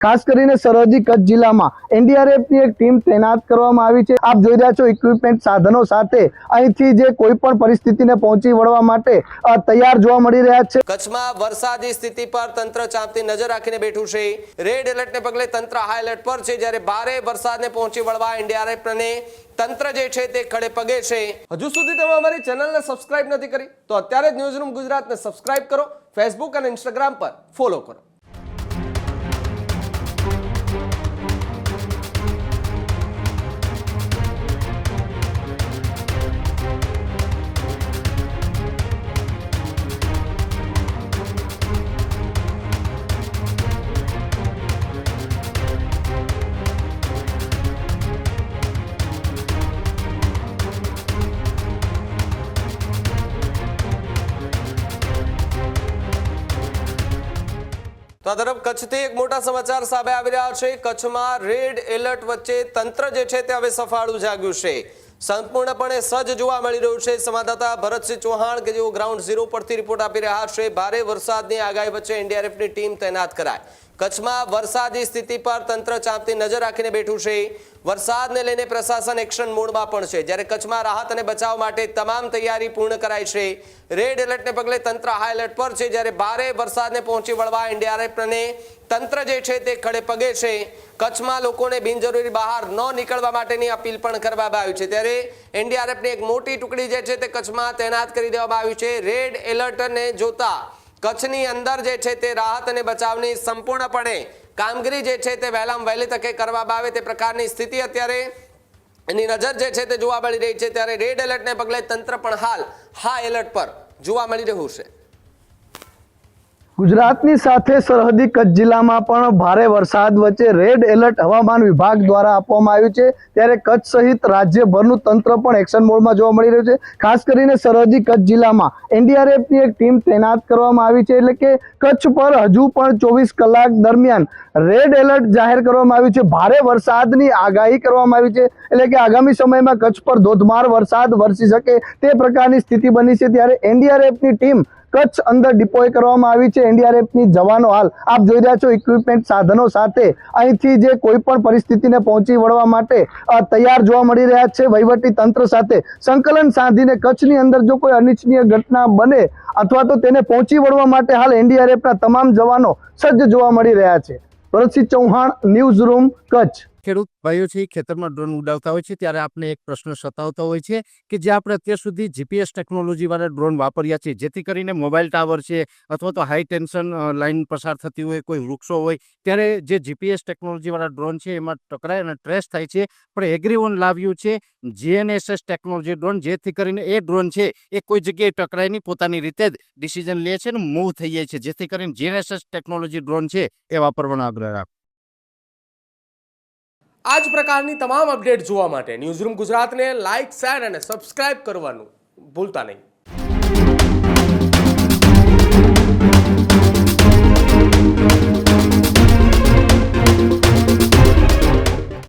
ખાસ કરીને સરહદી કચ્છ જિલ્લામાં એનડીઆરએફની એક ટીમ તૈનાત કરવામાં આવી છે। આપ જોઈ રહ્યા છો ઇક્વિપમેન્ટ સાધનો સાથે અહીંથી જે કોઈ પણ પરિસ્થિતિને પહોંચી વળવા માટે તૈયાર જોવા મળી રહ્યા છે। કચ્છમાં વરસાદી સ્થિતિ પર તંત્ર ચાંપતી નજર રાખીને બેઠું છે। રેડ એલર્ટને પગલે તંત્ર હાઈ એલર્ટ પર છે, જ્યારે ભારે વરસાદને પહોંચી વળવા એનડીઆરએફ અને તંત્ર જે છે તે ખડે પગે છે। હજુ સુધી તમે અમારી ચેનલને સબસ્ક્રાઇબ નથી કરી તો અત્યારે જ ન્યૂઝરૂમ ગુજરાતને સબસ્ક્રાઇબ કરો, ફેસબુક અને ઇન્સ્ટાગ્રામ પર ફોલો કરો। તો આ તરફ કચ્છથી એક મોટા સમાચાર સામે આવી રહ્યા છે। કચ્છમાં રેડ એલર્ટ વચ્ચે તંત્ર જે છે તે હવે સફાળું જાગ્યું છે, સંપૂર્ણપણે સજ્જ જોવા મળી રહ્યું છે। સંવાદદાતા ભરતસિંહ ચૌહાણ કે જેઓ ગ્રાઉન્ડ ઝીરો પરથી રિપોર્ટ આપી રહ્યા છે। ભારે વરસાદની આગાહી વચ્ચે એનડીઆરએફની ટીમ તૈનાત કરાય। કચ્છમાં વરસાદી સ્થિતિ પર તંત્ર ચાંપતી નજર રાખીને બેઠું છે। વરસાદને લઈને પ્રશાસન એક્શન મોડમાં પણ છે, જ્યારે કચ્છમાં રાહત અને બચાવ માટે તમામ તૈયારી પૂર્ણ કરાઈ છે। રેડ એલર્ટને પગલે તંત્ર હાઈ એલર્ટ પર છે, જ્યારે ભારે વરસાદને પહોંચી વળવા એનડીઆરએફ અને તંત્ર જે છે તે ખડે પગે છે। કચ્છમાં લોકોને બિનજરૂરી બહાર ન નીકળવા માટેની અપીલ પણ કરવામાં આવી છે, ત્યારે એનડીઆરએફની એક મોટી ટુકડી જે છે તે કચ્છમાં તૈનાત કરી દેવામાં આવી છે। રેડ એલર્ટને જોતા કચ્છની અંદર જે છે તે રાહત અને બચાવની સંપૂર્ણપણે કામગીરી જે છે તે વહેલામાં વહેલી તકે કરવામાં આવે તે પ્રકારની સ્થિતિ અત્યારે એની નજર જે છે તે જોવા મળી રહી છે। ત્યારે રેડ એલર્ટને પગલે તંત્ર પણ હાલ હાઈ એલર્ટ પર જોવા મળી રહ્યું છે। ગુજરાતની સાથે સરહદી કચ્છ જિલ્લામાં પણ ભારે વરસાદ વચ્ચે રેડ એલર્ટ હવામાન વિભાગ દ્વારા આપવામાં આવ્યું છે, ત્યારે કચ્છ સહિત રાજ્યભરનું તંત્ર પણ એક્શન મોડમાં જોવા મળી રહ્યું છે। ખાસ કરીને સરહદી કચ્છ જિલ્લામાં એનડીઆરએફની એક ટીમ તૈનાત કરવામાં આવી છે, એટલે કે કચ્છ પર હજુ પણ 24 કલાક દરમિયાન રેડ એલર્ટ જાહેર કરવામાં આવ્યું છે। ભારે વરસાદની આગાહી કરવામાં આવી છે, એટલે કે આગામી સમયમાં કચ્છ પર ધોધમાર વરસાદ વરસી શકે તે પ્રકારની સ્થિતિ બની છે। ત્યારે એનડીઆરએફની ટીમ કચ્છ અંદર ડિપ્લોય કરવામાં આવી છે। એનડીઆરએફની જવાનો હાલ આપ જોઈ રહ્યા છો ઇક્વિપમેન્ટ સાધનો સાથે અહીંથી જે કોઈ પણ પરિસ્થિતિને પહોંચી વળવા માટે તૈયાર જોવા મળી રહ્યા છે। વહીવટી તંત્ર સાથે સંકલન સાધીને કચ્છની અંદર જો કોઈ અનિચ્છનીય ઘટના બને અથવા તો તેને પહોંચી વળવા માટે હાલ એનડીઆરએફના તમામ જવાનો સજ્જ જોવા મળી રહ્યા છે। Bharatsinh Chauhan, news room, Kutch. ખેડૂત ભાઈઓ છે ખેતરમાં ડ્રોન ઉડાવતા હોય છે ત્યારે આપણે એક પ્રશ્ન સતાવતો હોય છે કે જે આપણે અત્યાર સુધી જીપીએસ ટેકનોલોજી વાળા ડ્રોન વાપર્યા છે, જેથી કરીને મોબાઈલ ટાવર છે અથવા તો હાઈ ટેન્શન લાઈન પસાર થતી હોય, કોઈ વૃક્ષો હોય, ત્યારે જે જીપીએસ ટેકનોલોજી વાળા ડ્રોન છે એમાં ટકરાય અને ટ્રેસ થાય છે। પણ એગ્રીઓન લાવ્યું છે જીએનએસએસ ટેકનોલોજી ડ્રોન, જેથી કરીને એ ડ્રોન છે એ કોઈ જગ્યાએ ટકરાય નહીં, પોતાની રીતે જ ડિસિઝન લે છે ને મૂવ થઈ જાય છે, જેથી કરીને જીએનએસએસ ટેકનોલોજી ડ્રોન છે એ વાપરવાનો આગ્રહ રાખો। આ જ પ્રકારની તમામ અપડેટ જોવા માટે ન્યૂઝરૂમ ગુજરાતને લાઇક, શેર અને સબસ્ક્રાઇબ કરવાનું ભૂલતા નહીં।